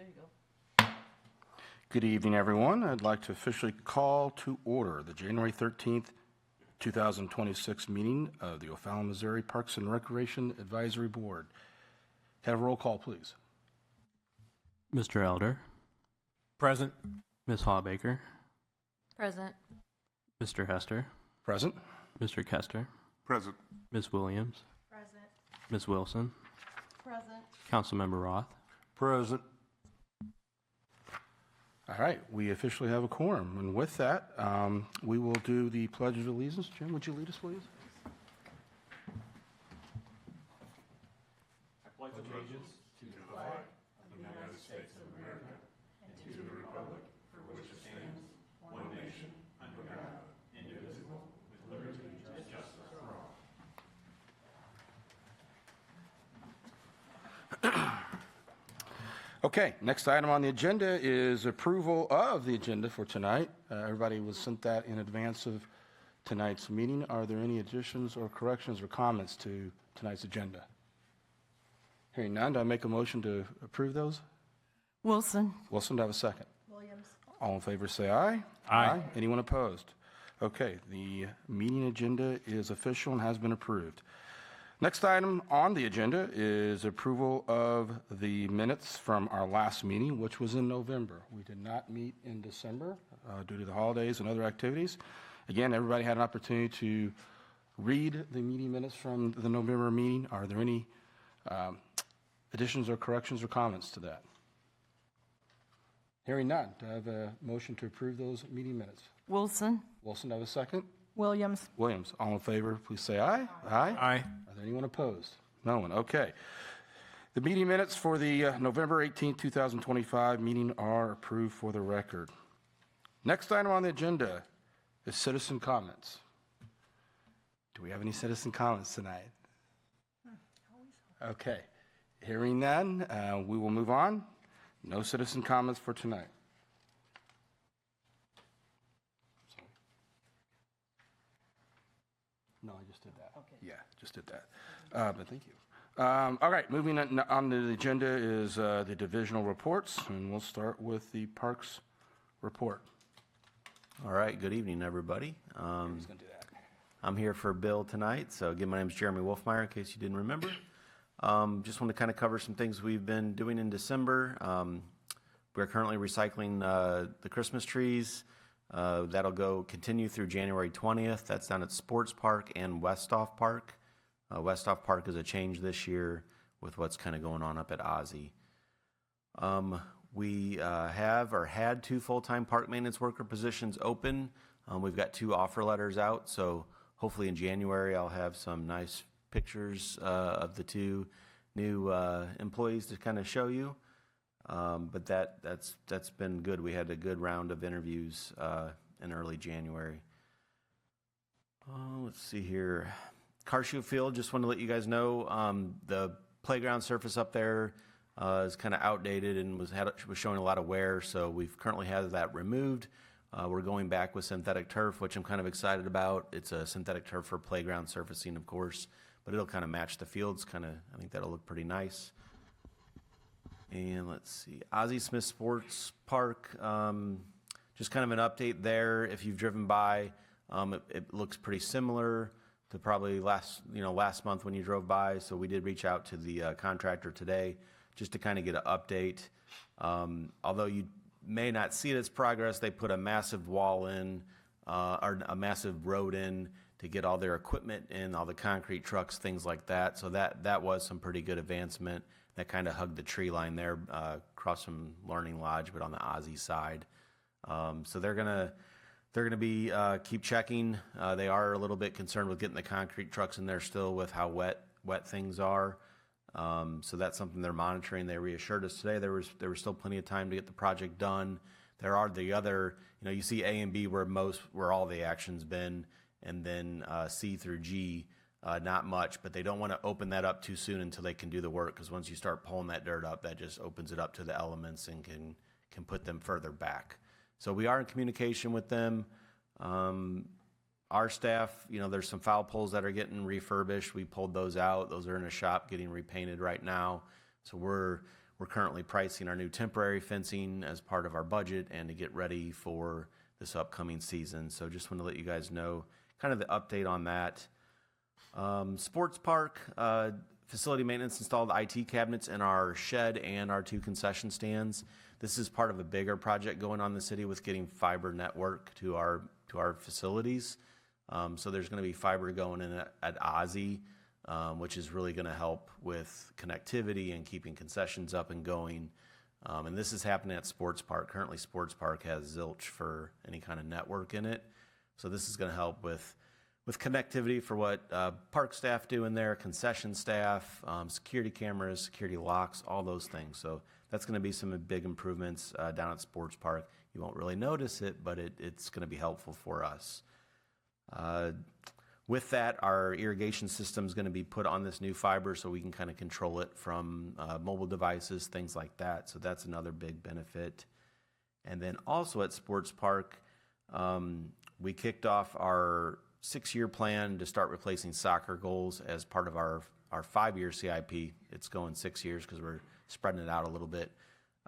There you go. Good evening, everyone. I'd like to officially call to order the January 13th, 2026 meeting of the O'Fallon, Missouri Parks and Recreation Advisory Board. Have a roll call, please. Mr. Elder. Present. Ms. Hawbaker. Present. Mr. Hester. Present. Mr. Kester. Present. Ms. Williams. Present. Ms. Wilson. Present. Councilmember Roth. Present. All right, we officially have a quorum. And with that, we will do the Pledge of Allegiance. Jim, would you lead us, please? I pledge allegiance to the flag of the United States of America and to the republic for which it stands, one nation, under God, indivisible, with liberty and justice for all. Okay, next item on the agenda is approval of the agenda for tonight. Everybody was sent that in advance of tonight's meeting. Are there any additions or corrections or comments to tonight's agenda? Hearing none, do I make a motion to approve those? Wilson. Wilson, do I have a second? Williams. All in favor say aye. Aye. Anyone opposed? Okay, the meeting agenda is official and has been approved. Next item on the agenda is approval of the minutes from our last meeting, which was in November. We did not meet in December due to the holidays and other activities. Again, everybody had an opportunity to read the meeting minutes from the November meeting. Are there any additions or corrections or comments to that? Hearing none, do I have a motion to approve those meeting minutes? Wilson. Wilson, do I have a second? Williams. Williams, all in favor, please say aye. Aye. Aye. Are there anyone opposed? No one, okay. The meeting minutes for the November 18th, 2025 meeting are approved for the record. Next item on the agenda is citizen comments. Do we have any citizen comments tonight? Okay, hearing none, we will move on. No citizen comments for tonight. No, I just did that. Okay. Yeah, just did that. But thank you. All right, moving on to the agenda is the divisional reports, and we'll start with the Parks report. All right, good evening, everybody. Who's going to do that? I'm here for Bill tonight. So again, my name is Jeremy Wolfmeyer, in case you didn't remember. Just want to kind of cover some things we've been doing in December. We're currently recycling the Christmas trees. That'll continue through January 20th. That's down at Sports Park and Westoff Park. Westoff Park is a change this year with what's kind of going on up at Ozzie. We have or had 2 full-time park maintenance worker positions open. We've got 2 offer letters out, so hopefully in January I'll have some nice pictures of the 2 new employees to kind of show you. But that's been good. We had a good round of interviews in early January. Let's see here. Carshoe Field, just want to let you guys know the playground surface up there is kind of outdated and was showing a lot of wear, so we've currently had that removed. We're going back with synthetic turf, which I'm kind of excited about. It's a synthetic turf for playground surfacing, of course, but it'll kind of match the fields. I think that'll look pretty nice. And let's see, Ozzie Smith Sports Park, just kind of an update there. If you've driven by, it looks pretty similar to probably last month when you drove by. So we did reach out to the contractor today just to kind of get an update. Although you may not see its progress, they put a massive wall in, or a massive road in to get all their equipment in, all the concrete trucks, things like that. So that was some pretty good advancement. That kind of hugged the tree line there across from Learning Lodge, but on the Ozzie side. So they're gonna be keep checking. They are a little bit concerned with getting the concrete trucks in there still with how wet things are. So that's something they're monitoring. They reassured us today there was still plenty of time to get the project done. There are the other, you see A and B where all the action's been, and then C through G. Not much, but they don't want to open that up too soon until they can do the work, because once you start pulling that dirt up, that just opens it up to the elements and can put them further back. So we are in communication with them. Our staff, there's some foul poles that are getting refurbished. We pulled those out. Those are in a shop getting repainted right now. So we're we're currently pricing our new temporary fencing as part of our budget and to get ready for this upcoming season. So just want to let you guys know kind of the update on that. Sports park, facility maintenance installed IT cabinets in our shed and our 2 concession stands. This is part of a bigger project going on in the city with getting fiber network to our facilities. So there's going to be fiber going in at Ozzy, which is really going to help with connectivity and keeping concessions up and going. And this is happening at Sports Park. Currently, Sports Park has zilch for any kind of network in it. So this is going to help with connectivity for what park staff do in there, concession staff, security cameras, security locks, all those things. So that's going to be some big improvements down at Sports Park. You won't really notice it, but it's going to be helpful for us. With that, our irrigation system is going to be put on this new fiber so we can kind of control it from mobile devices, things like that. So that's another big benefit. And then also at Sports Park, we kicked off our 6-year plan to start replacing soccer goals as part of our 5-year CIP. It's going 6 years because we're spreading it out a little bit.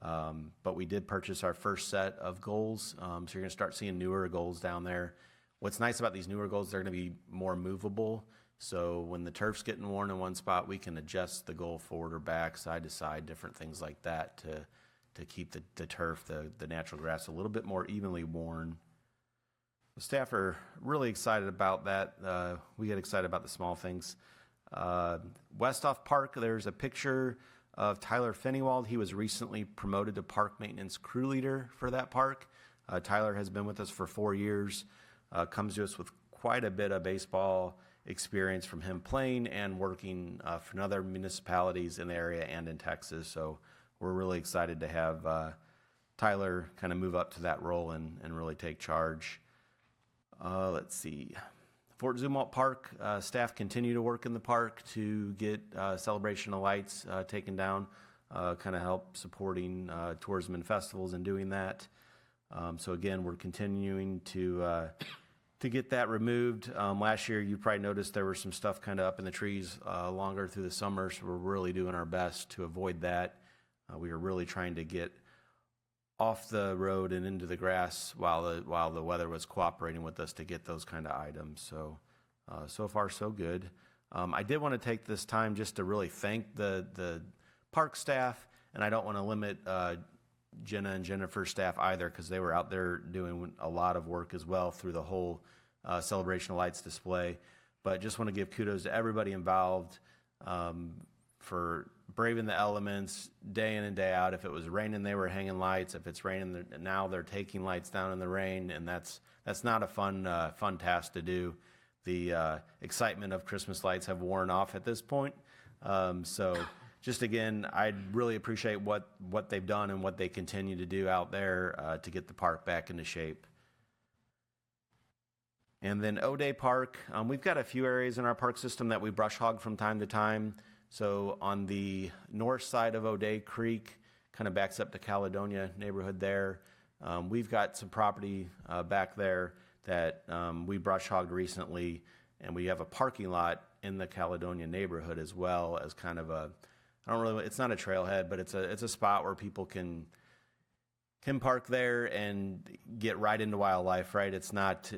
But we did purchase our first set of goals. So you're going to start seeing newer goals down there. What's nice about these newer goals, they're going to be more movable. So when the turf's getting worn in one spot, we can adjust the goal forward or back, side to side, different things like that to keep the turf, the natural grass, a little bit more evenly worn. The staff are really excited about that. We get excited about the small things. Westoff Park, there's a picture of Tyler Fennywald. He was recently promoted to park maintenance crew leader for that park. Tyler has been with us for 4 years, comes to us with quite a bit of baseball experience from him playing and working for other municipalities in the area and in Texas. So we're really excited to have Tyler kind of move up to that role and really take charge. Let's see. Fort Zumwalt Park, staff continue to work in the park to get celebration of lights taken down, kind of help supporting tourism and festivals and doing that. So again, we're continuing to get that removed. Last year, you probably noticed there was some stuff kind of up in the trees longer through the summer, so we're really doing our best to avoid that. We are really trying to get off the road and into the grass while the weather was cooperating with us to get those kind of items. So far so good. I did want to take this time just to really thank the park staff, and I don't want to limit Jenna and Jennifer's staff either, because they were out there doing a lot of work as well through the whole Celebration of Lights display. But just want to give kudos to everybody involved for braving the elements day in and day out. If it was raining, they were hanging lights. If it's raining, now they're taking lights down in the rain, and that's not a fun task to do. The excitement of Christmas lights have worn off at this point. So just again, I really appreciate what they've done and what they continue to do out there to get the park back into shape. And then O'Day Park, we've got a few areas in our park system that we brush hog from time to time. So on the north side of O'Day Creek, kind of backs up to Caledonia neighborhood there. We've got some property back there that we brush hogged recently, and we have a parking lot in the Caledonia neighborhood as well as kind of it's not a trailhead, but it's a spot where people can park there and get right into wildlife, right? It's not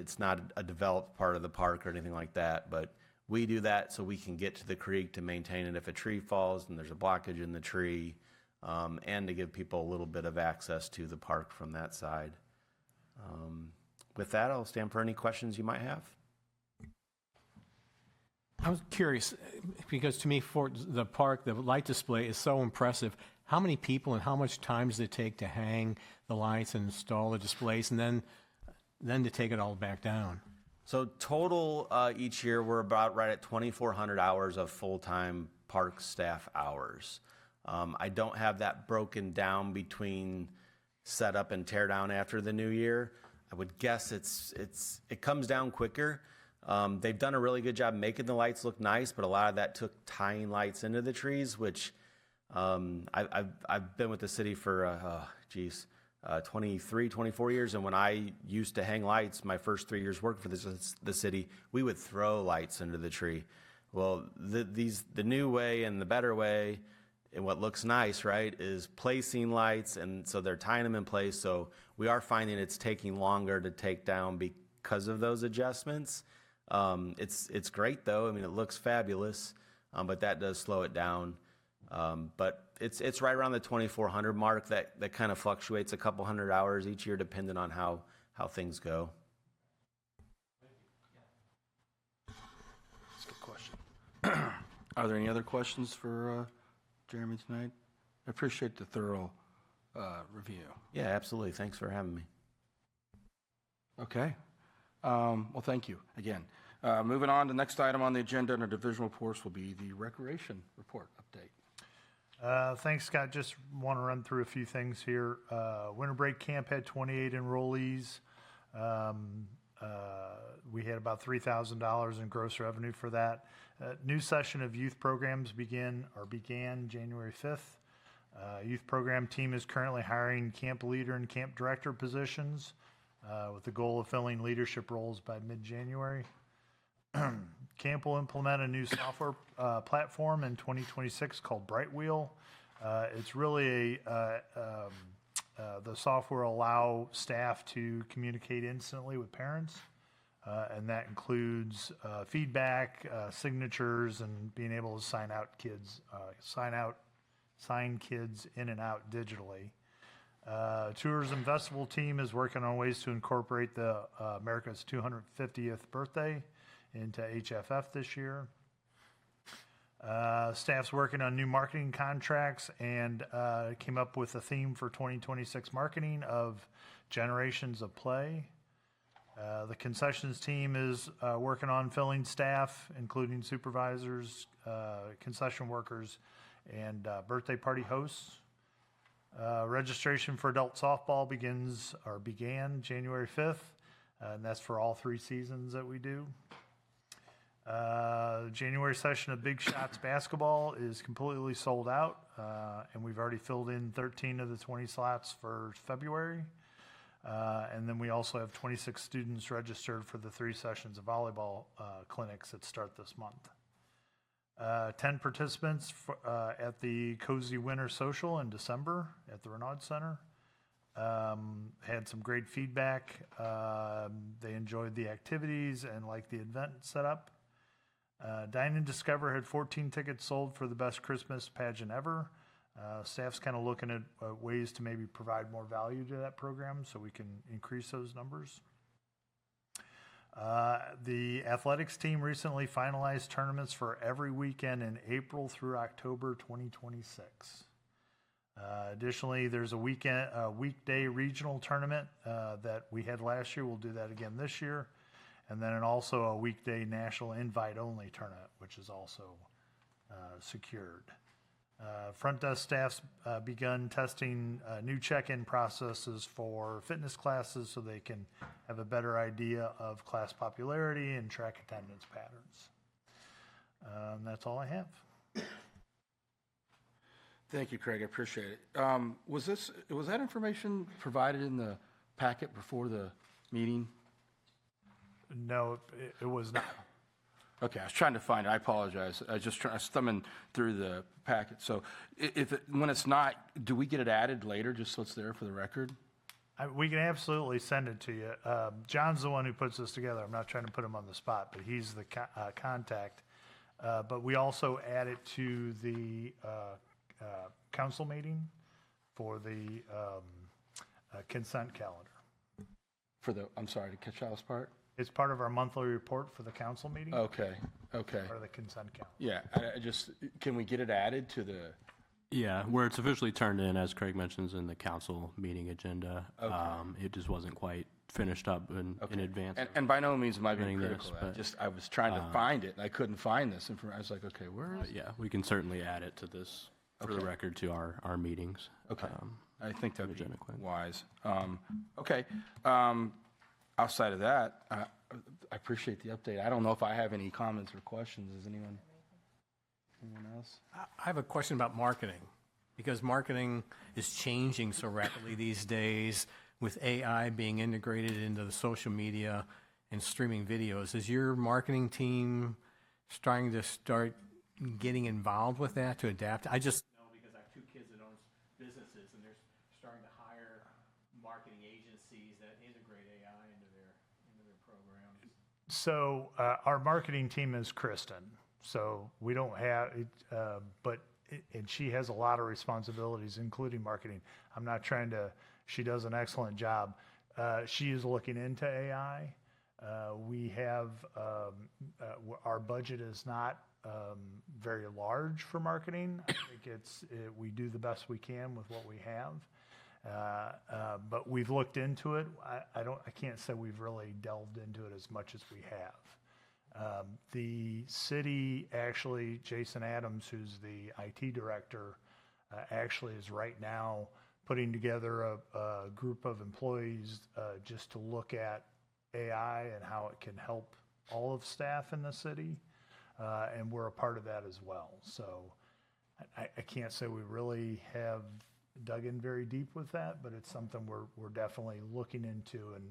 a developed part of the park or anything like that, but we do that so we can get to the creek to maintain it if a tree falls and there's a blockage in the tree, and to give people a little bit of access to the park from that side. With that, I'll stand for any questions you might have. I was curious, because to me, the park, the light display is so impressive. How many people and how much time does it take to hang the lights and install the displays, and then to take it all back down? So total each year, we're about right at 2,400 hours of full-time park staff hours. I don't have that broken down between setup and tear down after the new year. I would guess it comes down quicker. They've done a really good job making the lights look nice, but a lot of that took tying lights into the trees, which I've been with the city for 23, 24 years, and when I used to hang lights, my first 3 years working for the city, we would throw lights into the tree. Well, the new way and the better way And what looks nice, right, is placing lights, and so they're tying them in place. So we are finding it's taking longer to take down because of those adjustments. It's great though. I mean, it looks fabulous, but that does slow it down. But it's right around the 2,400 mark. That kind of fluctuates a couple hundred hours each year, depending on how things go. That's a good question. Are there any other questions for Jeremy tonight? I appreciate the thorough review. Yeah, absolutely. Thanks for having me. Okay. Well, thank you again. Moving on, the next item on the agenda under divisional reports will be the recreation report update. Thanks, Scott. Just want to run through a few things here. Winter break camp had 28 enrollees. We had about $3,000 in gross revenue for that. New session of youth programs began January 5th. Youth program team is currently hiring camp leader and camp director positions with the goal of filling leadership roles by mid-January. Camp will implement a new software platform in 2026 called Brightwheel. It's really the software will allow staff to communicate instantly with parents, and that includes feedback, signatures, and being able to sign kids in and out digitally. Tourism Festival team is working on ways to incorporate the America's 250th birthday into HFF this year. Staff's working on new marketing contracts and came up with a theme for 2026 marketing of Generations of Play. The concessions team is working on filling staff, including supervisors, concession workers, and birthday party hosts. Registration for adult softball began January 5th, and that's for all 3 seasons that we do. January session of Big Shots basketball is completely sold out, and we've already filled in 13 of the 20 slots for February. And then we also have 26 students registered for the 3 sessions of volleyball clinics that start this month. 10 participants at the Cozy Winter Social in December at the Renaud Center. Had some great feedback. They enjoyed the activities and liked the event setup. Dine and Discover had 14 tickets sold for the best Christmas pageant ever. Staff's kind of looking at ways to maybe provide more value to that program so we can increase those numbers. The athletics team recently finalized tournaments for every weekend in April through October 2026. Additionally, there's a weekday regional tournament that we had last year. We'll do that again this year. And then also a weekday national invite-only tournament, which is also secured. Front desk staff's begun testing new check-in processes for fitness classes so they can have a better idea of class popularity and track attendance patterns. That's all I have. Thank you, Craig. I appreciate it. Was that information provided in the packet before the meeting? No, it was not. Okay, I was trying to find it. I apologize. I was just thumbing through the packet. So when it's not, do we get it added later just so it's there for the record? We can absolutely send it to you. John's the one who puts this together. I'm not trying to put him on the spot, but he's the contact. But we also add it to the council meeting for the consent calendar. I'm sorry, to catch Alice part? It's part of our monthly report for the council meeting. Okay. Part of the consent calendar. Yeah, can we get it added to the? Yeah, where it's officially turned in, as Craig mentions, in the council meeting agenda. Okay. It just wasn't quite finished up in advance. And by no means am I being Doing critical this, of that. but, I was trying to find it, and I couldn't find this information. I was like, okay, where is it? Yeah, we can certainly add it to this, for the Okay. record, to our meetings. Okay. I think that'd be agenda clip. wise. Okay. Outside of that, I appreciate the update. I don't know if I have any comments or questions. Does anyone else? I have a question about marketing, because marketing is changing so rapidly these days with AI being integrated into the social media and streaming videos. Is your marketing team starting to getting involved with that to adapt? I just know because So our marketing team is Kristen. So we don't have, and she has a lot of responsibilities, including marketing. I'm not trying to, she does an excellent job. She is looking into AI. We have, our budget is not very large for marketing. I think we do the best we can with what we have. But we've looked into it. I can't say we've really delved into it as much as we have. The city actually, Jason Adams, who's the IT director, actually is right now putting together a group of employees just to look at AI and how it can help all of staff in the city. And we're a part of that as well. So I can't say we really have dug in very deep with that, but it's something we're definitely looking into and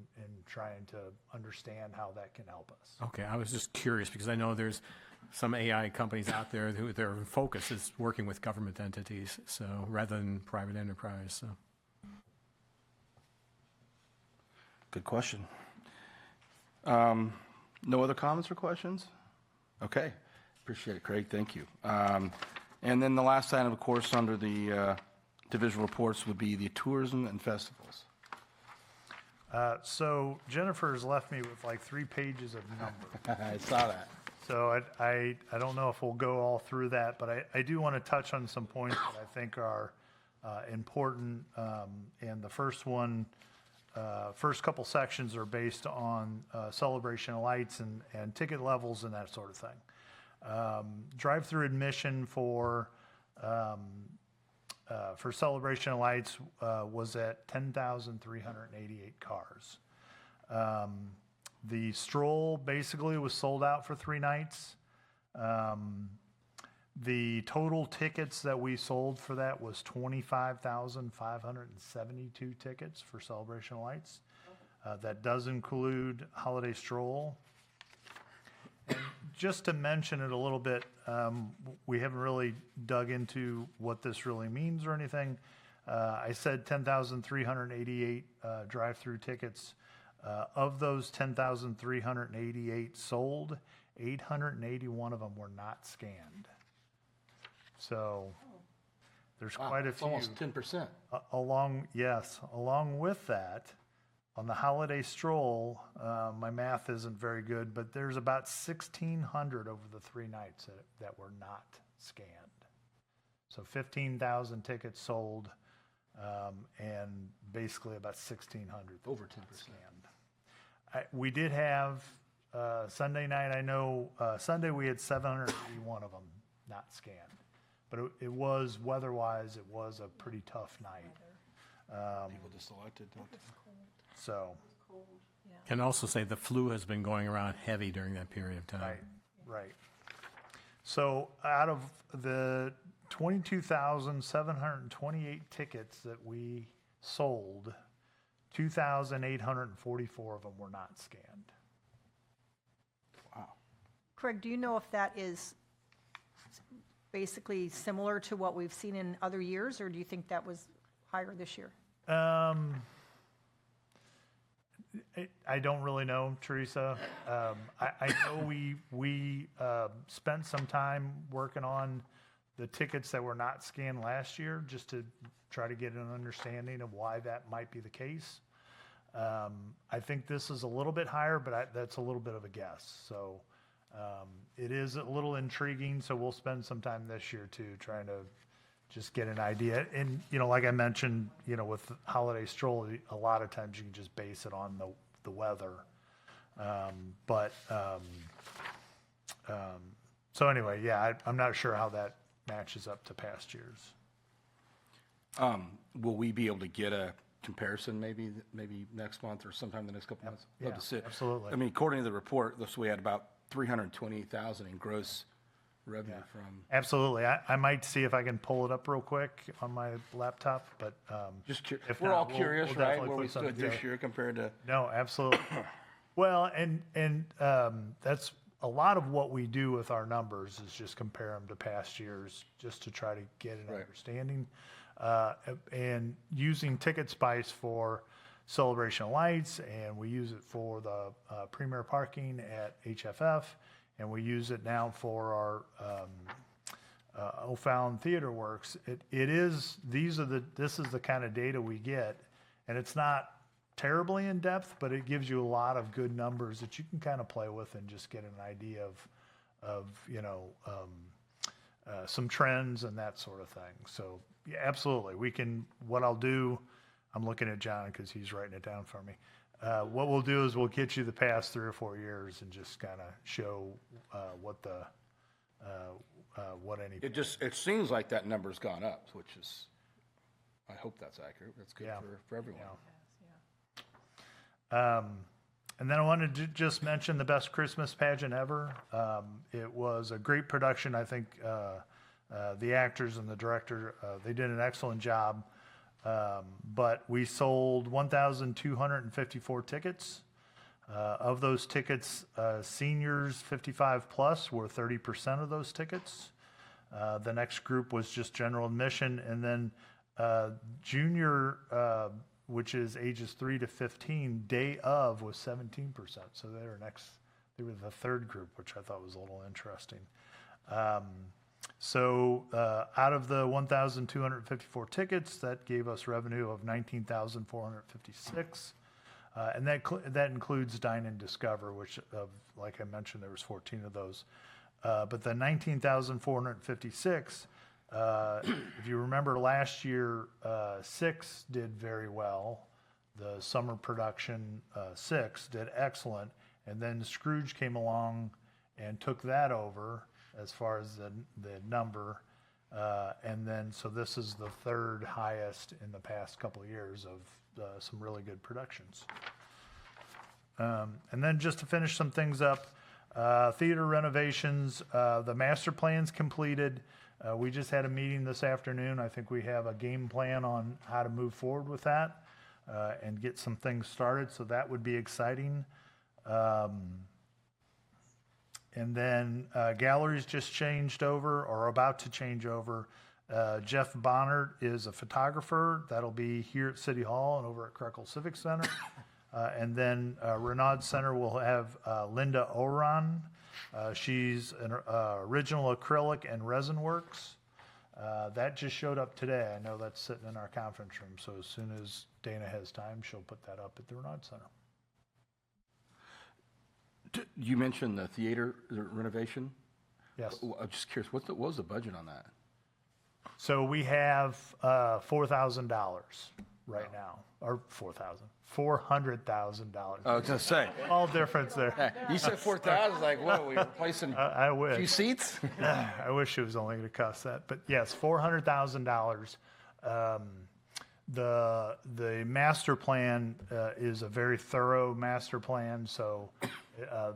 trying to understand how that can help us. Okay, I was just curious because I know there's some AI companies out there who their focus is working with government entities, so rather than private enterprise. So Good question. No other comments or questions? Okay, appreciate it, Craig. Thank you. And then the last item, of course, under the divisional reports would be the tourism and festivals. So Jennifer's left me with like 3 pages of numbers. I saw that. So I don't know if we'll go all through that, but I do want to touch on some points that I think are important. And the first couple sections are based on celebration of lights and ticket levels and that sort of thing. Drive-through admission for celebration of lights was at 10,388 cars. The stroll basically was sold out for 3 nights. The total tickets that we sold for that was 25,572 tickets for celebration of lights. That does include holiday stroll. And just to mention it a little bit, we haven't really dug into what this really means or anything. I said 10,388 drive-through tickets. Of those 10,388 sold, 881 of them were not scanned. So there's quite a It's few. almost 10%. Along with that, on the holiday stroll, my math isn't very good, but there's about 1,600 over the 3 nights that were not scanned. So 15,000 tickets sold, and basically about 1,600. Over 10%. Scanned. We did have Sunday night. I know Sunday we had 781 of them not scanned, but it was weather-wise. It was a pretty tough night. People just elected. So can also say the flu has been going around heavy during that period of time. right. So out of the 22,728 tickets that we sold, 2,844 of them were not scanned. Wow. Craig, do you know if that is basically similar to what we've seen in other years, or do you think that was higher this year? I don't really know, Teresa. I know we spent some time working on the tickets that were not scanned last year just to try to get an understanding of why that might be the case. I think this is a little bit higher, but that's a little bit of a guess. So it is a little intriguing, so we'll spend some time this year too trying to just get an idea. And, like I mentioned, with holiday stroll, a lot of times you can just base it on the weather. So anyway, yeah, I'm not sure how that matches up to past years. Will we be able to get a comparison maybe next month or sometime in the next couple months? Love to see it. Absolutely. I mean, according to the report, we had about 328,000 in gross revenue from. Absolutely. I might see if I can pull it up real quick on my laptop, but Just if we're not, all we'll curious, right? definitely Where put we something stood this together. year compared to. No, absolutely. Well, and that's a lot of what we do with our numbers is just compare them to past years just to try to get an Right. understanding. And using Ticket Spice for Celebration of Lights, and we use it for the premier parking at HFF, and we use it now for our O'Fallon Theater Works. This is the kind of data we get, and it's not terribly in depth, but it gives you a lot of good numbers that you can kind of play with and just get an idea of some trends and that sort of thing. So yeah, absolutely, what I'll do, I'm looking at John because he's writing it down for me. What we'll do is we'll get you the past 3 or 4 years and just kind of show what any. It seems like that number's gone up, which is, I hope that's accurate. That's good Yeah. for everyone. And then I wanted to just mention the best Christmas pageant ever. It was a great production. I think the actors and the director, they did an excellent job. But we sold 1,254 tickets. Of those tickets, seniors 55 plus were 30% of those tickets. The next group was just general admission, and then junior, which is ages 3 to 15, day of was 17%. So they were the third group, which I thought was a little interesting. So out of the 1,254 tickets, that gave us revenue of 19,456. And that includes Dine and Discover, which, like I mentioned, there was 14 of those. But the 19,456, if you remember last year, 6 did very well. The summer production, 6 did excellent. And then Scrooge came along and took that over as far as the number. And then, so this is the third highest in the past couple of years of some really good productions. And then just to finish some things up, theater renovations, the master plan's completed. We just had a meeting this afternoon. I think we have a game plan on how to move forward with that and get some things started, so that would be exciting. And then galleries just changed over or are about to change over. Jeff Bonner is a photographer. That'll be here at City Hall and over at Krekel Civic Center. And then Renaud Center will have Linda Oran. She's an original acrylic and resin works. That just showed up today. I know that's sitting in our conference room. So as soon as Dana has time, she'll put that up at the Renaud Center. You mentioned the theater renovation. Yes. I'm just curious, what was the budget on that? So we have $4,000 right now, or $400,000. I was going to say. All difference there. You said 4,000, like, what, are we replacing I a few wish. seats? I wish it was only going to cost that, but yes, $400,000. The master plan is a very thorough master plan, so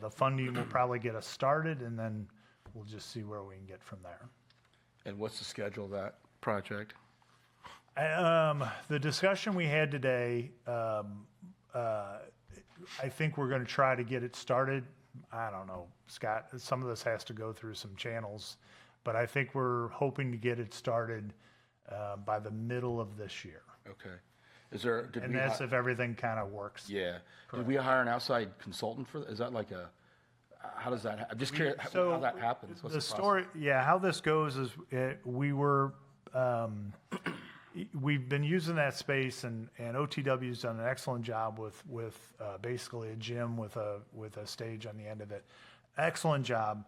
the funding will probably get us started, and then we'll just see where we can get from there. And what's the schedule of that project? The discussion we had today, I think we're going to try to get it started. I don't know, Scott, some of this has to go through some channels, but I think we're hoping to get it started by the middle of this year. Okay. And that's if everything kind of works. Yeah. Did we hire an outside consultant for that? Is that like how does that, I'm just curious how that happens. What's The process? story, yeah, how this goes is we've been using that space, and OTW's done an excellent job with basically a gym with a stage on the end of it. Excellent job.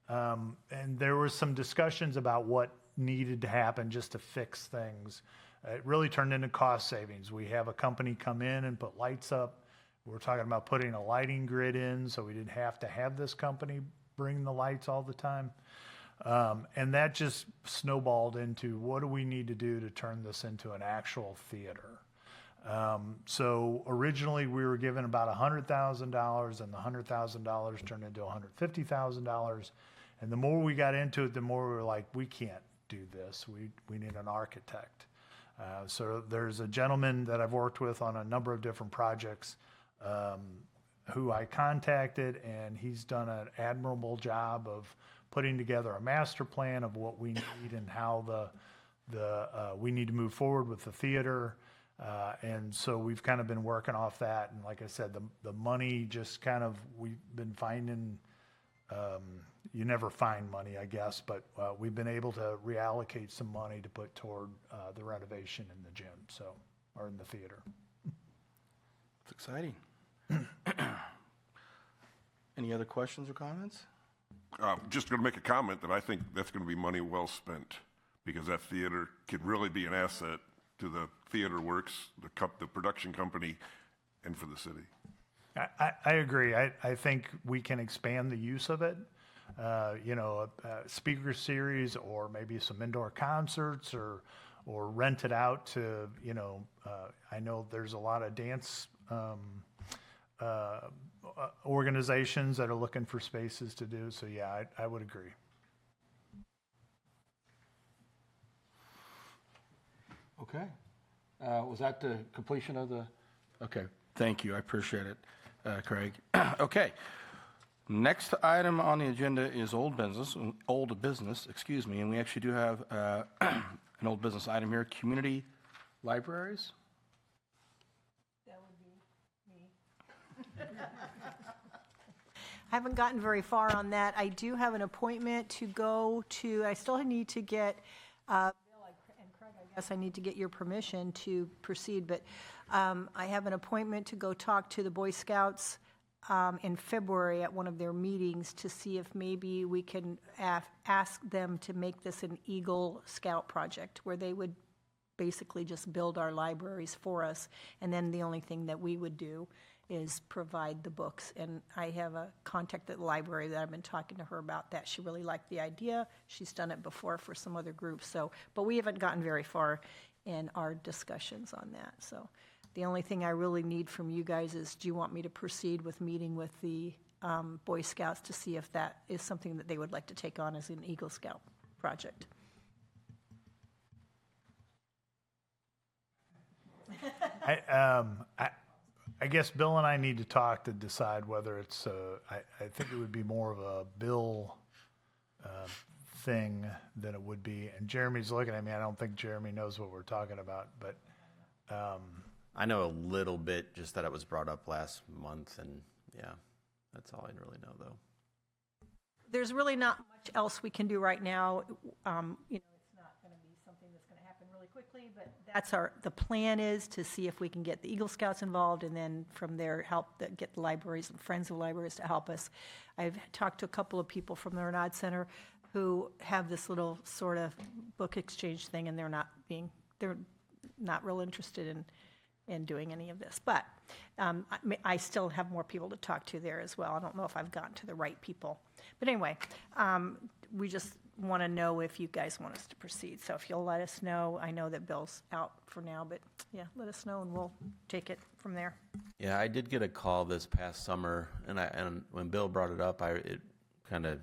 And there was some discussions about what needed to happen just to fix things. It really turned into cost savings. We have a company come in and put lights up. We're talking about putting a lighting grid in, so we didn't have to have this company bring the lights all the time. And that just snowballed into what do we need to do to turn this into an actual theater. So originally we were given about $100,000, and the $100,000 turned into $150,000. And the more we got into it, the more we were like, we can't do this. We need an architect. So there's a gentleman that I've worked with on a number of different projects who I contacted, and he's done an admirable job of putting together a master plan of what we need and how we need to move forward with the theater. And so we've kind of been working off that. And like I said, the money just kind of, we've been finding, you never find money, I guess, but we've been able to reallocate some money to put toward the renovation in the gym, or in the theater. It's exciting. Any other questions or comments? Just going to make a comment that I think that's going to be money well spent, because that theater could really be an asset to the theater works, the production company, and for the city. I agree. I think we can expand the use of it. A speaker series, or maybe some indoor concerts, or rent it out to, I know there's a lot of dance organizations that are looking for spaces to do. So yeah, I would agree. Okay. Was that the completion of the? Okay. Thank you. I appreciate it, Craig. Okay. Next item on the agenda is old business, and we actually do have an old business item here, community libraries. That would be me. I haven't gotten very far on that. I do have an appointment to go to, I still need to get, Bill and Craig, I guess I need to get your permission to proceed, but I have an appointment to go talk to the Boy Scouts in February at one of their meetings to see if maybe we can ask them to make this an Eagle Scout project, where they would basically just build our libraries for us, and then the only thing that we would do is provide the books. And I have a contact at the library that I've been talking to her about that. She really liked the idea. She's done it before for some other groups. So, but we haven't gotten very far in our discussions on that. So the only thing I really need from you guys is, do you want me to proceed with meeting with the Boy Scouts to see if that is something that they would like to take on as an Eagle Scout project? I guess Bill and I need to talk to decide whether it's, I think it would be more of a Bill thing than it would be. And Jeremy's looking at me. I don't think Jeremy knows what we're talking about, but. I know a little bit, just that it was brought up last month, and yeah, that's all I really know, though. There's really not much else we can do right now. It's not going to be something that's going to happen really quickly, but the plan is to see if we can get the Eagle Scouts involved, and then from there get the libraries and friends of libraries to help us. I've talked to a couple of people from the Renaud Center who have this little sort of book exchange thing, and they're not real interested in doing any of this. But I still have more people to talk to there as well. I don't know if I've gotten to the right people. But anyway, we just want to know if you guys want us to proceed. So if you'll let us know. I know that Bill's out for now, but yeah, let us know and we'll take it from there. Yeah, I did get a call this past summer, and when Bill brought it up, I kind of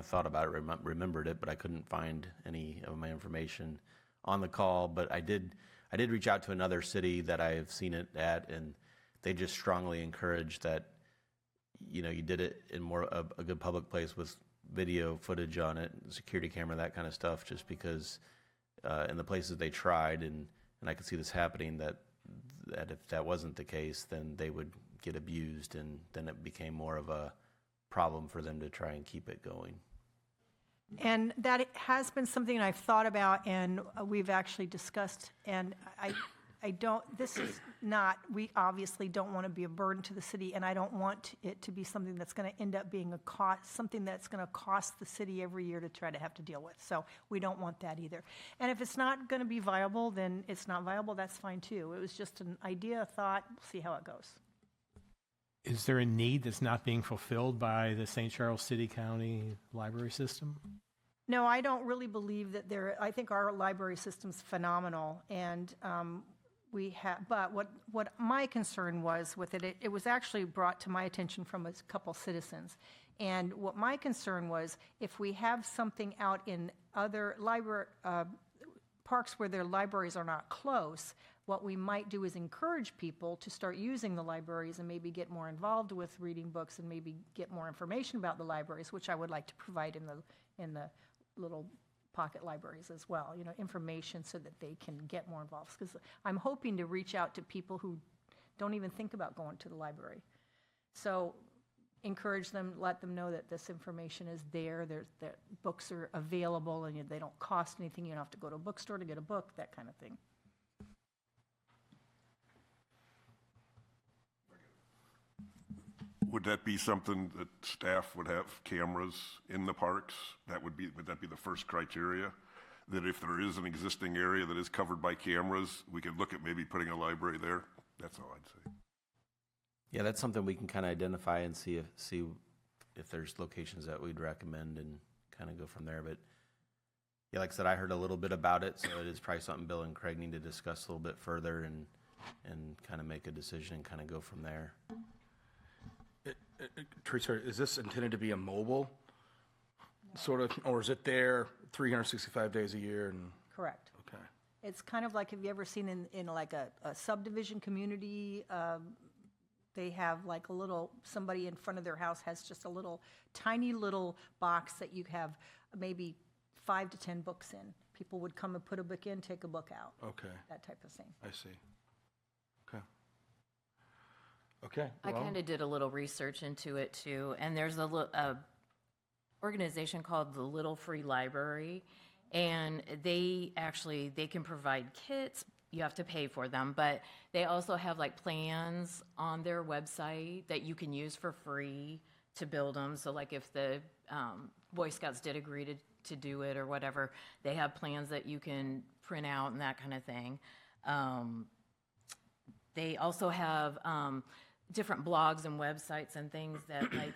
thought about it, remembered it, but I couldn't find any of my information on the call. But I did reach out to another city that I've seen it at, and they just strongly encourage that, you did it in more a good public place with video footage on it, security camera, that kind of stuff, just because in the places they tried, and I could see this happening, that if that wasn't the case, then they would get abused, and then it became more of a problem for them to try and keep it going. And that has been something I've thought about, and we've actually discussed, and we obviously don't want to be a burden to the city, and I don't want it to be something that's going to end up being something that's going to cost the city every year to try to have to deal with. So we don't want that either. And if it's not going to be viable, then it's not viable. That's fine too. It was just an idea, a thought. We'll see how it goes. Is there a need that's not being fulfilled by the St. Charles City County library system? No, I don't really believe that I think our library system's phenomenal, and but what my concern was with it, it was actually brought to my attention from a couple citizens. And what my concern was, if we have something out in other parks where their libraries are not close, what we might do is encourage people to start using the libraries and maybe get more involved with reading books and maybe get more information about the libraries, which I would like to provide in the little pocket libraries as well, you know, information so that they can get more involved. Because I'm hoping to reach out to people who don't even think about going to the library. So encourage them, let them know that this information is there, that books are available, and they don't cost anything. You don't have to go to a bookstore to get a book, that kind of thing. Would that be something that staff would have cameras in the parks? Would that be the first criteria? That if there is an existing area that is covered by cameras, we could look at maybe putting a library there? That's all I'd say. Yeah, that's something we can kind of identify and see if there's locations that we'd recommend and kind of go from there. But yeah, like I said, I heard a little bit about it, so it is probably something Bill and Craig need to discuss a little bit further and kind of make a decision and kind of go from there. Teresa, is this intended to be a mobile sort of, or is it there 365 days a year? And Correct. okay. It's kind of like, have you ever seen in like a subdivision community, they have like a little, somebody in front of their house has just a little, tiny little box that you have maybe 5 to 10 books in. People would come and put a book in, take a book out. Okay, That type of thing. I see. Okay. Okay. I well, kind of did a little research into it too, and there's a organization called the Little Free Library, and they can provide kits. You have to pay for them, but they also have like plans on their website that you can use for free to build them. So like if the Boy Scouts did agree to do it or whatever, they have plans that you can print out and that kind of thing. They also have different blogs and websites and things that like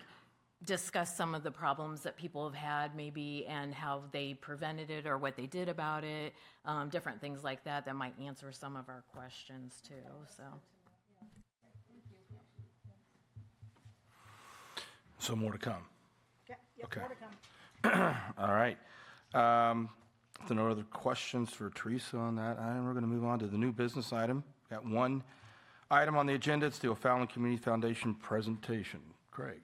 discuss some of the problems that people have had maybe and how they prevented it or what they did about it, different things like that that might answer some of our questions too. So more to come. Yeah, Okay. more to come. All right. If there are no other questions for Teresa on that item, we're going to move on to the new business item. Got one item on the agenda. It's the O'Fallon Community Foundation presentation. Craig.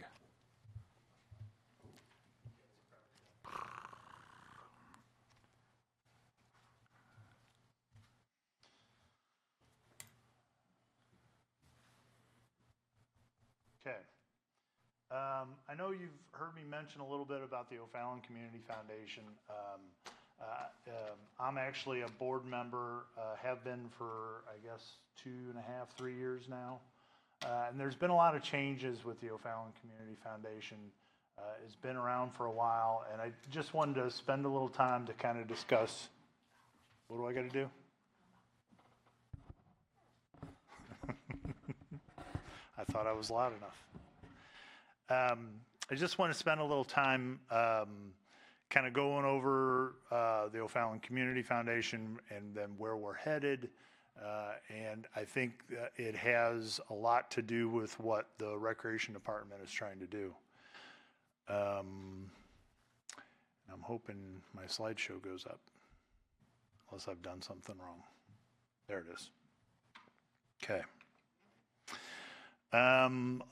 Okay. I know you've heard me mention a little bit about the O'Fallon Community Foundation. I'm actually a board member, have been for, I guess, 2.5, 3 years now. And there's been a lot of changes with the O'Fallon Community Foundation. It's been around for a while, and I just wanted to spend a little time to kind of discuss, what do I got to do? I thought I was loud enough. I just want to spend a little time kind of going over the O'Fallon Community Foundation and then where we're headed. And I think that it has a lot to do with what the Recreation Department is trying to do. I'm hoping my slideshow goes up, unless I've done something wrong. There it is. Okay. A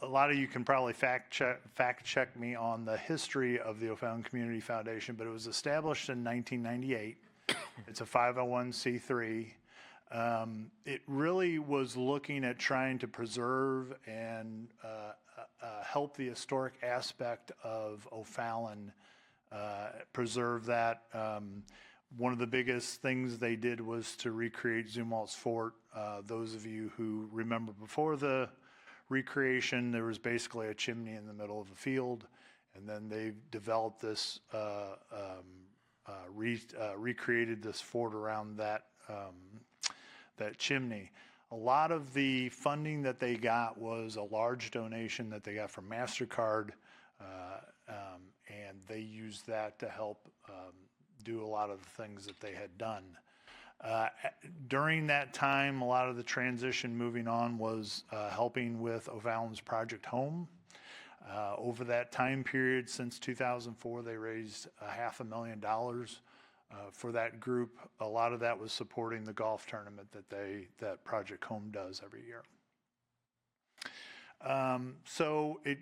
lot of you can probably fact check me on the history of the O'Fallon Community Foundation, but it was established in 1998. It's a 501c3. It really was looking at trying to preserve and help the historic aspect of O'Fallon, preserve that. One of the biggest things they did was to recreate Zumwalt's Fort. Those of you who remember before the recreation, there was basically a chimney in the middle of a field, and then they developed this, recreated this fort around that that chimney. A lot of the funding that they got was a large donation that they got from MasterCard, and they used that to help do a lot of the things that they had done. During that time, a lot of the transition moving on was helping with O'Fallon's Project Home. Over that time period, since 2004, they raised $500,000 for that group. A lot of that was supporting the golf tournament that Project Home does every year. So it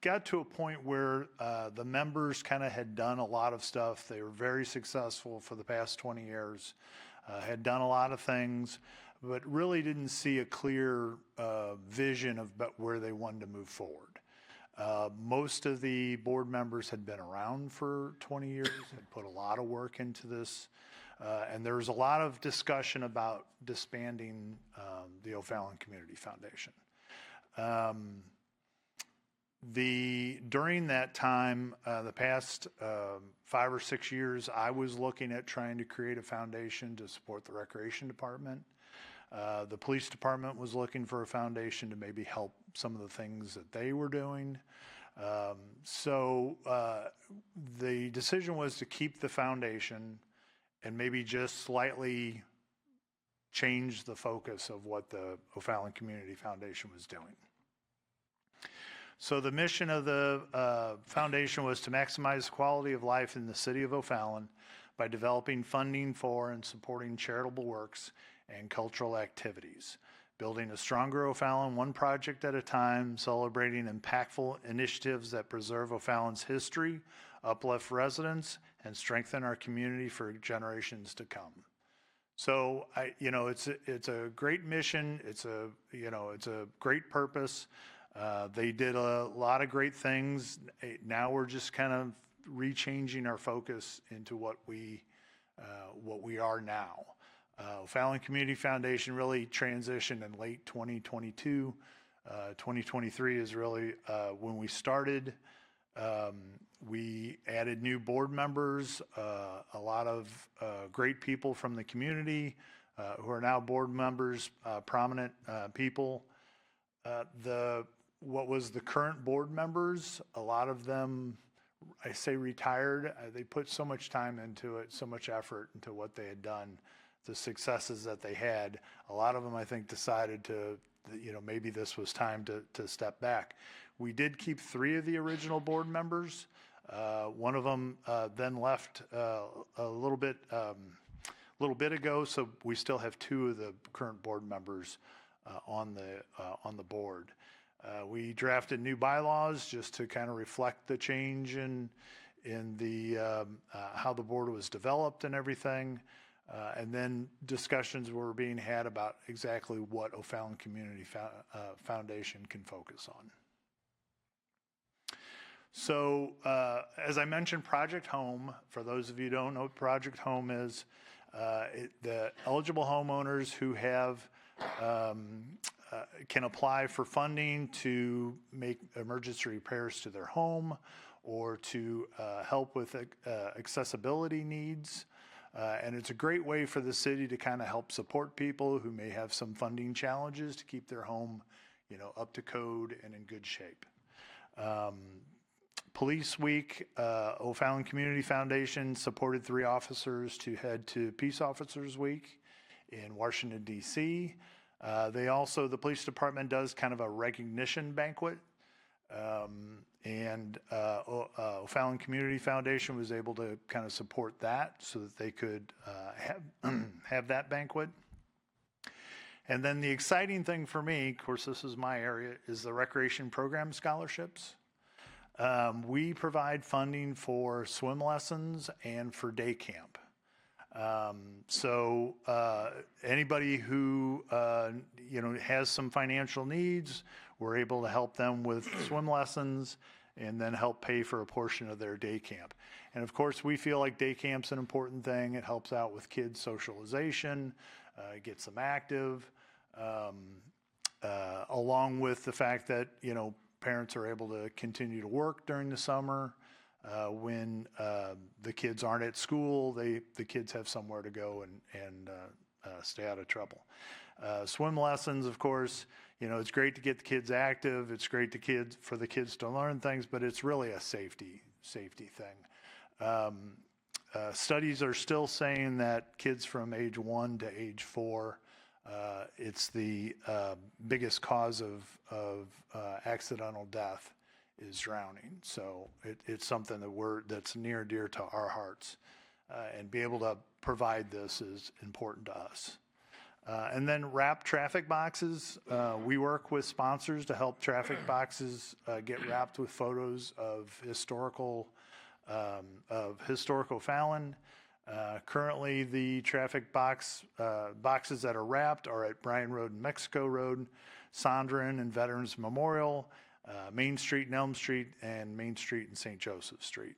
got to a point where the members kind of had done a lot of stuff. They were very successful for the past 20 years, had done a lot of things, but really didn't see a clear vision of where they wanted to move forward. Most of the board members had been around for 20 years, had put a lot of work into this, and there was a lot of discussion about disbanding the O'Fallon Community Foundation. During that time, the past 5 or 6 years, I was looking at trying to create a foundation to support the recreation department. The police department was looking for a foundation to maybe help some of the things that they were doing. So the decision was to keep the foundation and maybe just slightly change the focus of what the O'Fallon Community Foundation was doing. So the mission of the foundation was to maximize the quality of life in the city of O'Fallon by developing funding for and supporting charitable works and cultural activities, building a stronger O'Fallon one project at a time, celebrating impactful initiatives that preserve O'Fallon's history, uplift residents, and strengthen our community for generations to come. So it's a great mission. It's a great purpose. They did a lot of great things. Now we're just kind of rechanging our focus into what we are now. O'Fallon Community Foundation really transitioned in late 2022. 2023 is really when we started. We added new board members, a lot of great people from the community who are now board members, prominent people. What was the current board members, a lot of them, I say retired, they put so much time into it, so much effort into what they had done, the successes that they had. A lot of them, I think, decided to, maybe this was time to step back. We did keep 3 of the original board members. One of them then left a little bit ago, so we still have 2 of the current board members on the board. We drafted new bylaws just to kind of reflect the change in the how the board was developed and everything. And then discussions were being had about exactly what O'Fallon Community Foundation can focus on. So as I mentioned, Project Home, for those of you who don't know what Project Home is, the eligible homeowners who have can apply for funding to make emergency repairs to their home or to help with accessibility needs. And it's a great way for the city to kind of help support people who may have some funding challenges to keep their home, up to code and in good shape. Police Week, O'Fallon Community Foundation supported 3 officers to head to Peace Officers Week in Washington, D.C. The police department does kind of a recognition banquet. O'Fallon Community Foundation was able to kind of support that so that they could have that banquet. And then the exciting thing for me, of course, this is my area, is the recreation program scholarships. We provide funding for swim lessons and for day camp. So anybody who has some financial needs, we're able to help them with swim lessons and then help pay for a portion of their day camp. And of course, we feel like day camp's an important thing. It helps out with kids' socialization, gets them active, along with the fact that parents are able to continue to work during the summer. When the kids aren't at school, the kids have somewhere to go and stay out of trouble. Swim lessons, of course, it's great to get the kids active. It's great for the kids to learn things, but it's really a safety thing. Studies are still saying that kids from age 1 to age 4, it's the biggest cause of accidental death is drowning. So it's something that's near and dear to our hearts, and be able to provide this is important to us. And then wrap traffic boxes. We work with sponsors to help traffic boxes get wrapped with photos of historical Fallon. Currently, the traffic boxes that are wrapped are at Bryan Road and Mexico Road, Sondran and Veterans Memorial, Main Street and Elm Street, and Main Street and St. Joseph Street.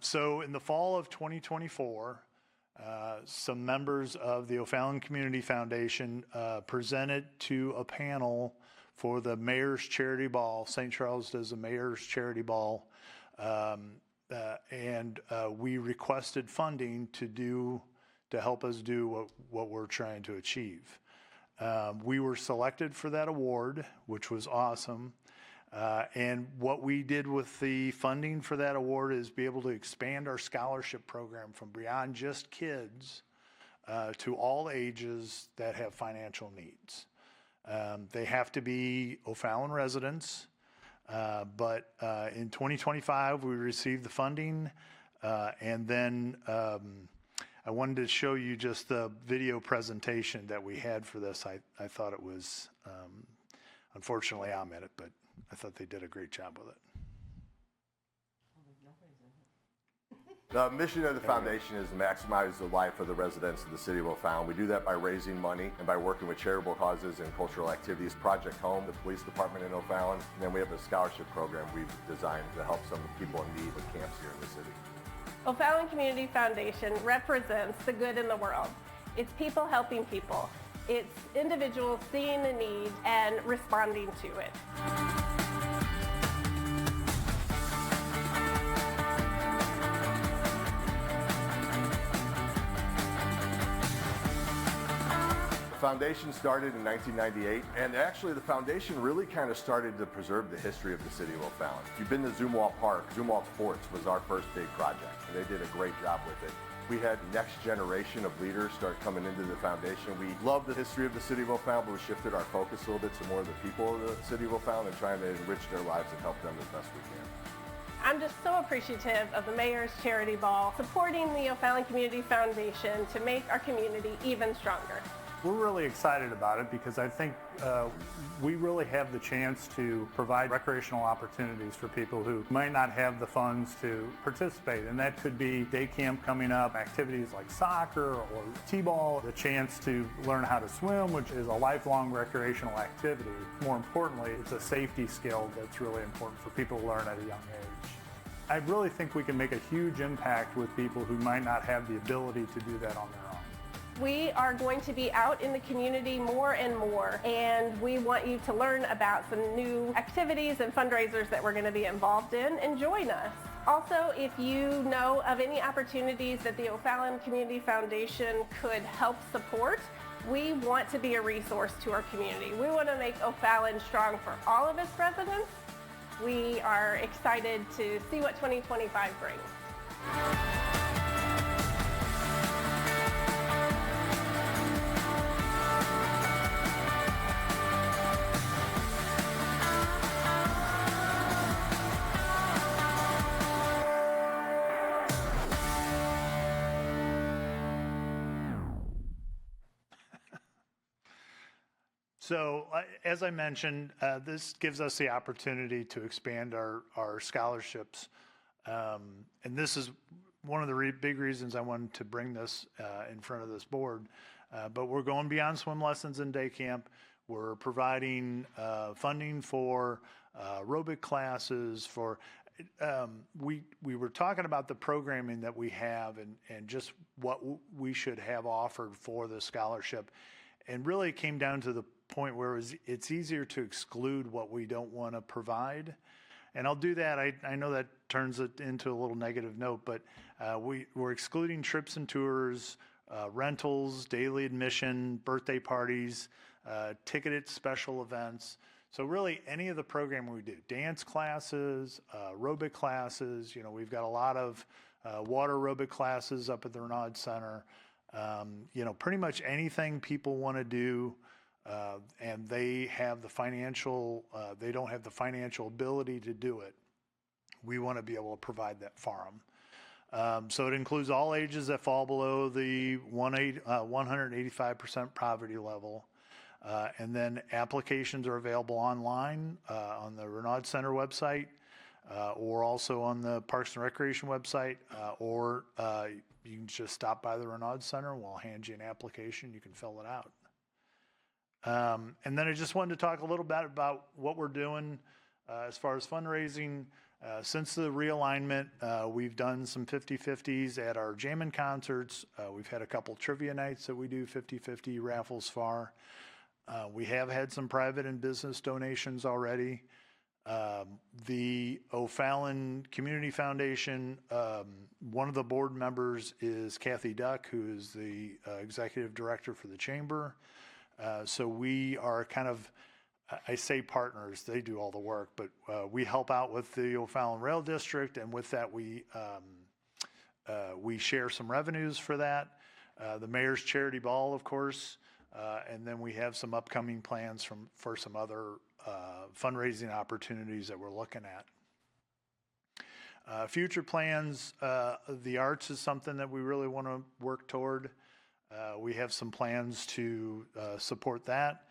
So in the fall of 2024, some members of the O'Fallon Community Foundation presented to a panel for the Mayor's Charity Ball. St. Charles does a Mayor's Charity Ball, and we requested funding to help us do what we're trying to achieve. We were selected for that award, which was awesome. And what we did with the funding for that award is be able to expand our scholarship program from beyond just kids to all ages that have financial needs. They have to be O'Fallon residents, but in 2025 we received the funding, and then I wanted to show you just the video presentation that we had for this. I thought it was, unfortunately I'm in it, but I thought they did a great job with it. The mission of the foundation is to maximize the life of the residents of the city of O'Fallon. We do that by raising money and by working with charitable causes and cultural activities. Project Home, the police department in O'Fallon, and then we have a scholarship program we've designed to help some people in need with camps here in the city. O'Fallon Community Foundation represents the good in the world. It's people helping people. It's individuals seeing the need and responding to it. The foundation started in 1998, and actually the foundation really kind of started to preserve the history of the city of O'Fallon. If you've been to Zumwalt Park, Zumwalt Sports was our first big project. They did a great job with it. We had next generation of leaders start coming into the foundation. We love the history of the city of O'Fallon, but we shifted our focus a little bit to more of the people of the city of O'Fallon and trying to enrich their lives and help them as best we can. I'm just so appreciative of the Mayor's Charity Ball, supporting the O'Fallon Community Foundation to make our community even stronger. We're really excited about it because I think we really have the chance to provide recreational opportunities for people who might not have the funds to participate. And that could be day camp coming up, activities like soccer or t-ball, the chance to learn how to swim, which is a lifelong recreational activity. More importantly, it's a safety skill that's really important for people to learn at a young age. I really think we can make a huge impact with people who might not have the ability to do that on their own. We are going to be out in the community more and more, and we want you to learn about some new activities and fundraisers that we're going to be involved in, and join us. Also, if you know of any opportunities that the O'Fallon Community Foundation could help support, we want to be a resource to our community. We want to make O'Fallon strong for all of its residents. We are excited to see what 2025 brings. So as I mentioned, this gives us the opportunity to expand our scholarships. And this is one of the big reasons I wanted to bring this in front of this board. But we're going beyond swim lessons and day camp. We're providing funding for aerobic classes, for we were talking about the programming that we have and just what we should have offered for the scholarship. And really it came down to the point where it's easier to exclude what we don't want to provide. And I'll do that. I know that turns it into a little negative note, but we're excluding trips and tours, rentals, daily admission, birthday parties, ticketed special events. So really any of the programming we do, dance classes, aerobic classes, we've got a lot of water aerobic classes up at the Renaud Center. Pretty much anything people want to do, and they have the financial, they don't have the financial ability to do it. We want to be able to provide that for So it includes all ages that fall below the 185% poverty level. And then applications are available online on the Renaud Center website, or also on the Parks and Recreation website, or you can just stop by the Renaud Center and we'll hand you an application. You can fill it out. And then I just wanted to talk a little bit about what we're doing as far as fundraising. Since the realignment, we've done some 50-50s at our jammin' concerts. We've had a couple trivia nights that we do 50-50 raffles for. We have had some private and business donations already. The O'Fallon Community Foundation, one of the board members is Kathy Duck, who is the executive director for the chamber. So we are kind of, I say partners, they do all the work, but we help out with the O'Fallon Rail District, and with that we share some revenues for that. The mayor's charity ball, of course, and then we have some upcoming plans for some other fundraising opportunities that we're looking at. Future plans, the arts is something that we really want to work toward. We have some plans to support that.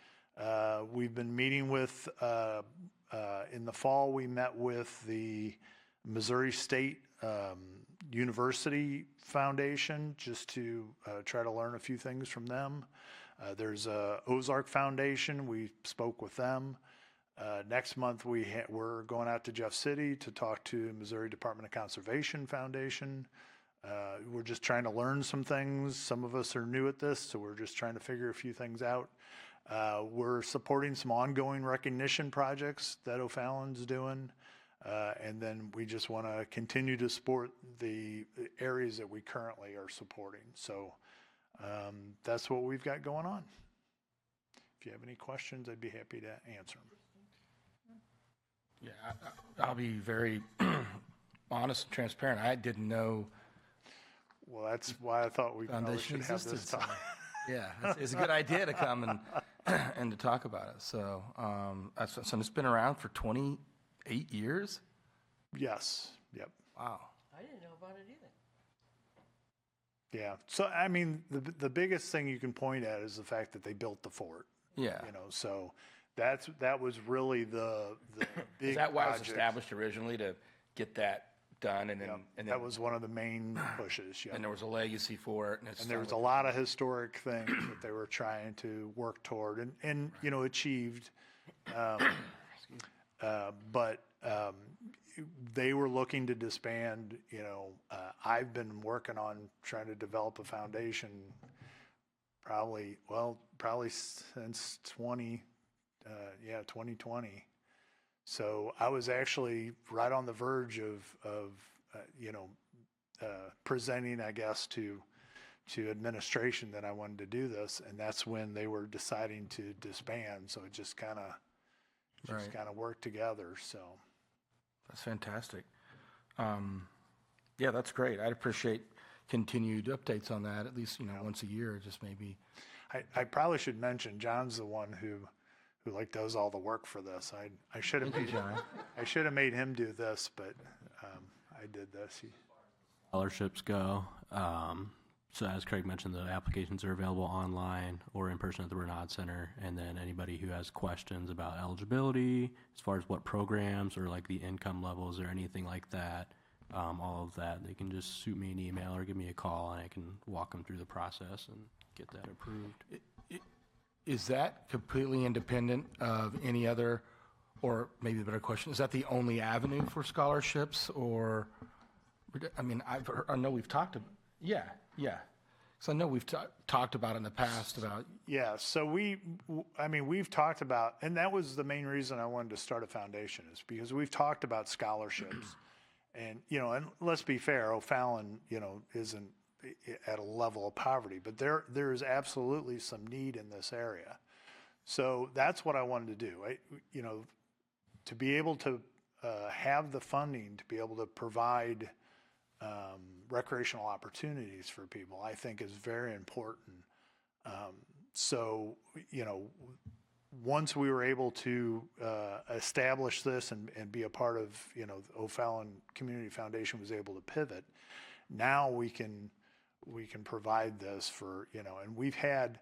We've been meeting with, in the fall, we met with the Missouri State University Foundation just to try to learn a few things from them. There's a Ozark Foundation. We spoke with them. Next month, we're going out to Jeff City to talk to Missouri Department of Conservation Foundation. We're just trying to learn some things. Some of us are new at this, so we're just trying to figure a few things out. We're supporting some ongoing recognition projects that O'Fallon's doing. And then we just want to continue to support the areas that we currently are supporting. So that's what we've got going on. If you have any questions, I'd be happy to answer them. Yeah, I'll be very honest and transparent. I didn't know. Well, that's why I thought we probably should have this talk. Yeah, it's a good idea to come and to talk about it. So, so it's been around for 28 years? Yes, yep. Wow. I didn't know about it either. Yeah, so I mean, the biggest thing you can point at is the fact that they built the fort. Yeah. You know, so that was really the big Is that why it was project. established originally, to get that done? And then, Yep, and that then was one of the main pushes, yeah. and there was a legacy for it. And there was a lot of historic things that they were trying to work toward and you know, achieved. But they were looking to disband. You know, I've been working on trying to develop a foundation probably since 2020. So I was actually right on the verge of presenting, I guess, to administration that I wanted to do this, and that's when they were deciding to disband. So it just kind of worked together. So That's fantastic. Yeah, that's great. I'd appreciate continued updates on that, at least, once a year, just maybe. I probably should mention John's the one who like does all the work for this. I should have made John. I should have made him do this, but I did this. Scholarships go. So as Craig mentioned, the applications are available online or in person at the Renaud Center. And then anybody who has questions about eligibility, as far as what programs or like the income levels or anything like that, all of that, they can just shoot me an email or give me a call, and I can walk them through the process and get that approved. Is that completely independent of any other, or maybe a better question, is that the only avenue for scholarships? Or, I mean, I know we've talked about, yeah. So I know we've talked about in the past about. Yeah, so we've talked about, and that was the main reason I wanted to start a foundation, is because we've talked about scholarships. And, and let's be fair, O'Fallon, isn't at a level of poverty, but there is absolutely some need in this area. So that's what I wanted to do. To be able to have the funding to be able to provide recreational opportunities for people, I think is very important. So, once we were able to establish this and be a part of, the O'Fallon Community Foundation was able to pivot. now we can provide this for, and we've had,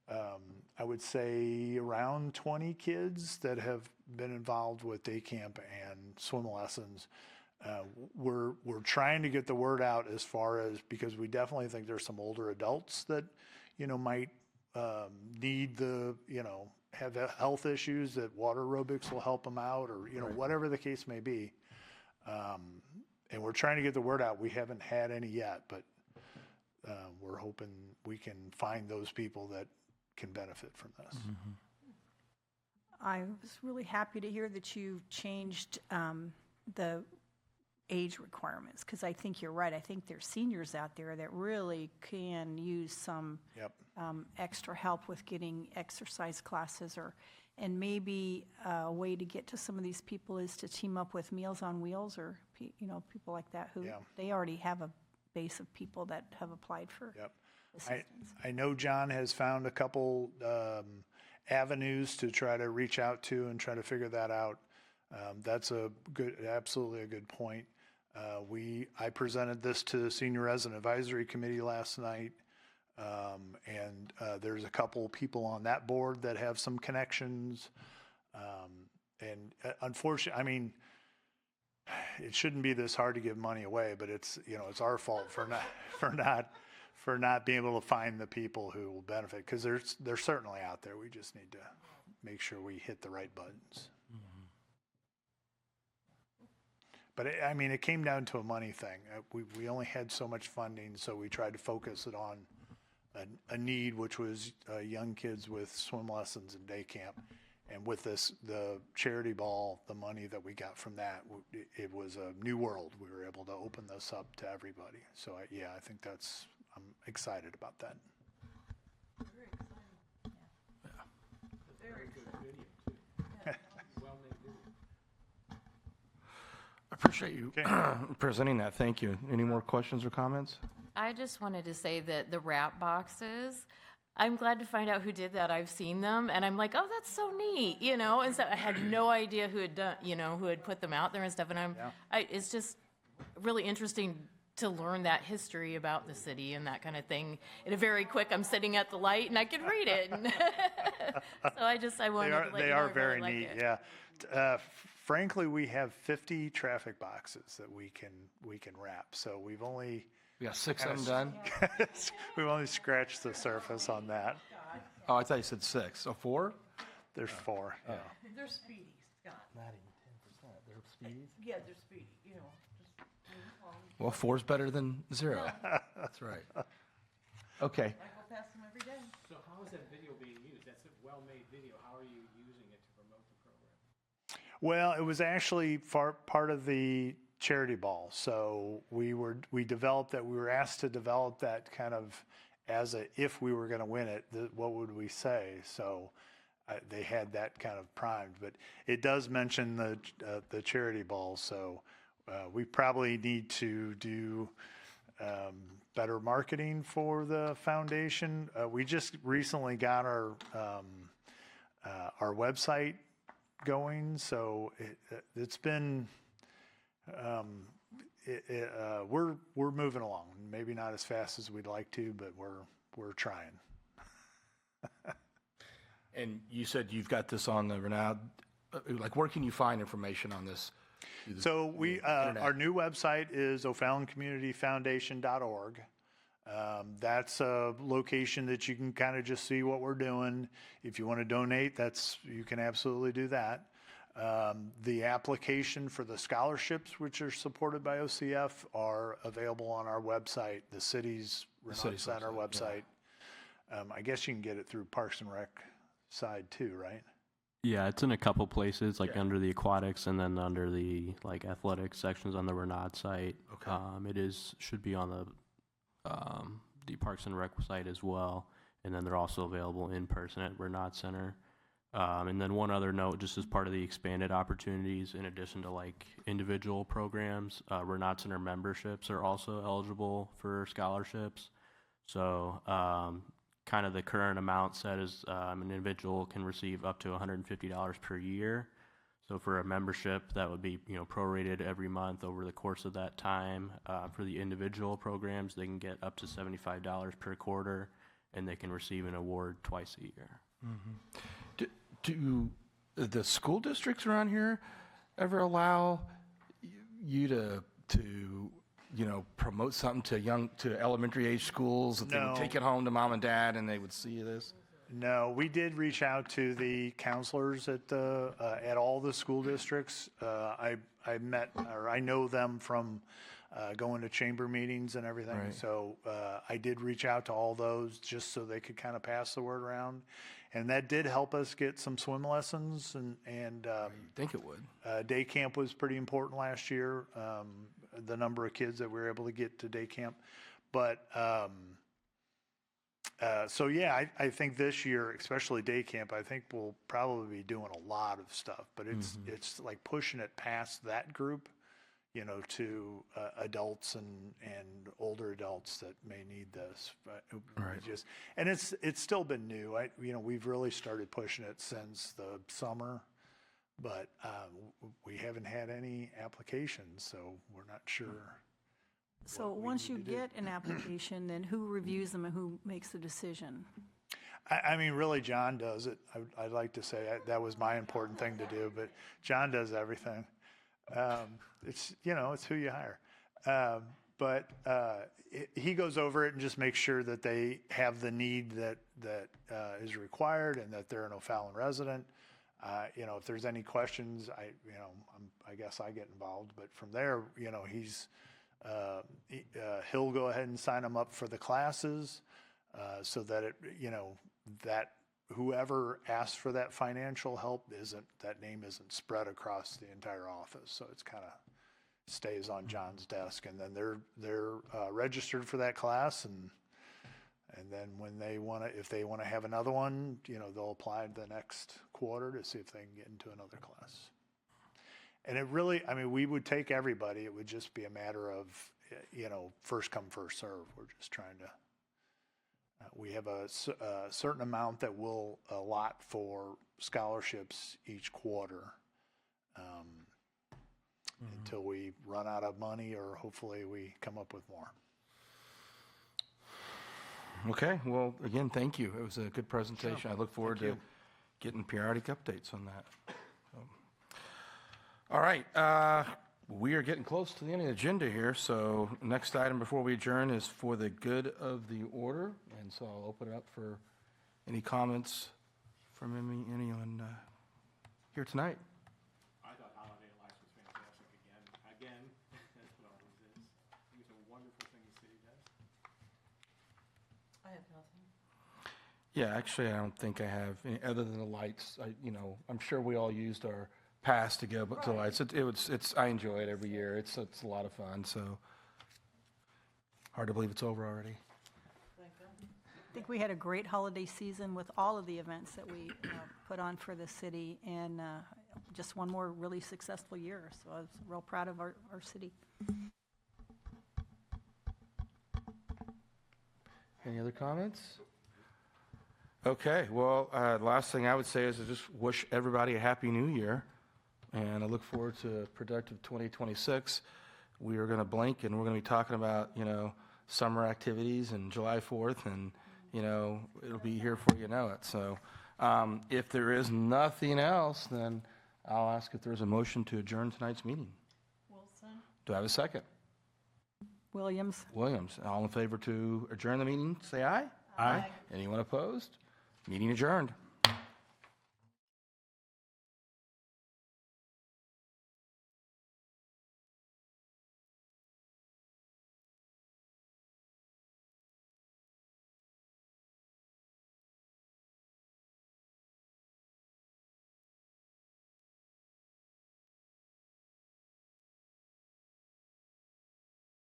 I would say around 20 kids that have been involved with day camp and swim lessons. We're trying to get the word out as far as, because we definitely think there's some older adults that, might need have health issues, that water aerobics will help them out, or, whatever the case may be. And we're trying to get the word out. We haven't had any yet, but we're hoping we can find those people that can benefit from this. I was really happy to hear that you changed the age requirements, because I think you're right. I think there's seniors out there that really can use some extra help with getting exercise classes, and maybe a way to get to some of these people is to team up with Meals on Wheels, or people like that who they already have a base of people that have applied for assistance. I know John has found a couple avenues to try to reach out to and try to figure that out. That's absolutely a good point. I presented this to the Senior Resident Advisory Committee last night, and there's a couple people on that board that have some connections. And unfortunately, it shouldn't be this hard to give money away, but it's our fault for not being able to find the people who will benefit, because they're certainly out there. We just need to make sure we hit the right buttons. But it came down to a money thing. We only had so much funding, so we tried to focus it on a need, which was young kids with swim lessons and day camp. And with the charity ball, the money that we got from that, it was a new world. We were able to open this up to everybody. So I think I'm excited about that. Very exciting. Yeah. Very good video too. Well-made video. I appreciate you presenting that. Thank you. Any more questions or comments? I just wanted to say that the wrap boxes, I'm glad to find out who did that. I've seen them, and I'm like, oh, that's so neat, and so I had no idea who had done, who had put them out there and stuff, and it's just really interesting to learn that history about the city and that kind of thing. In a very quick, I'm sitting at the light and I can read it. So I wanted to let you know. They are I very really neat, like it. Frankly, we have 50 traffic boxes that we can wrap. So we got 6 of them done. We've only scratched the surface on that. Oh, I thought you said 6. So 4? There's 4. Yeah. They're speedy, Scott. Not even 10%. They're speedies? Yeah, they're speedy, Well, 4's better than 0. That's right. Okay. I go past them every day. So how is that video being used? That's a well-made video. How are you using it to promote the program? Well, it was actually part of the charity ball. So we developed that. We were asked to develop that kind of as if we were going to win it, what would we say? So they had that kind of primed. But it does mention the charity ball. So we probably need to do better marketing for the foundation. We just recently got our website going, so it's been we're moving along. Maybe not as fast as we'd like to, but we're trying. And you said you've got this on the Renaud. Where can you find information on this? So our new website is OFallonCommunityFoundation.org. That's a location that you can kind of just see what we're doing. If you want to donate, you can absolutely do that. The application for the scholarships, which are supported by OCF, are available on our website, the city's Renaud Center website. Yeah. I guess you can get it through Parks and Rec side too, right? Yeah, it's in a couple places, under the aquatics and then under the athletics sections on the Renaud site. Okay. It should be on the Parks and Rec site as well, and then they're also available in person at Renaud Center. And then one other note, just as part of the expanded opportunities, in addition to individual programs, Renaud Center memberships are also eligible for scholarships. So kind of the current amount set is an individual can receive up to $150 per year. So for a membership, that would be, prorated every month over the course of that time. For the individual programs, they can get up to $75 per quarter, and they can receive an award twice a year. Do the school districts around here ever allow you to promote something to elementary age schools, that they would No. take it home to mom and dad and they would see this? No, we did reach out to the counselors at all the school districts. I know them from going to chamber meetings and everything. Right. So I did reach out to all those just so they could kind of pass the word around, and that did help us get some swim lessons. And I think it would. day camp was pretty important last year. The number of kids that we were able to get to day camp, but. So yeah, I think this year, especially day camp, I think we'll probably be doing a lot of stuff, but it's like pushing it past that group, to adults and older adults that may need this. But Right. And it's still been new. We've really started pushing it since the summer, but we haven't had any applications, so we're not sure. So once you get an application, then who reviews them and who makes the decision? I mean, really, John does it. I'd like to say that was my important thing to do, but John does everything. It's who you hire. But he goes over it and just makes sure that they have the need that is required and that they're an O'Fallon resident. If there's any questions, I guess I get involved. But from there, he'll go ahead and sign them up for the classes, so that that whoever asks for that financial help that name isn't spread across the entire office. So it's kind of stays on John's desk, and then they're registered for that class, and then when if they want to have another one, they'll apply the next quarter to see if they can get into another class. And it really, we would take everybody. It would just be a matter of, first come, first serve. We're just trying to, we have a certain amount that we'll allot for scholarships each quarter, until we run out of money, or hopefully we come up with more. Okay, well, again, thank you. It was a good presentation. I look forward to getting periodic updates on that. All right, we are getting close to the end of the agenda here, so next item before we adjourn is for the good of the order, and so I'll open it up for any comments from anyone here tonight. I thought Holiday Lights was fantastic again. That's what always is. I think it's a wonderful thing the city does. I have nothing. Yeah, actually, I don't think I have any, other than the lights. I'm sure we all used our pass to go to lights. I enjoy it every year. It's a lot of fun. So hard to believe it's over already. I think we had a great holiday season with all of the events that we put on for the city, and just one more really successful year. So I was real proud of our city. Any other comments? Okay, well, last thing I would say is to just wish everybody a happy new year, and I look forward to a productive 2026. We are going to blink, and we're going to be talking about, summer activities and July 4th, and, it'll be here before you know it. So if there is nothing else, then I'll ask if there's a motion to adjourn tonight's meeting. Wilson? Do I have a second? Williams? Williams. All in favor to adjourn the meeting, say aye. Aye. Anyone opposed? Meeting adjourned.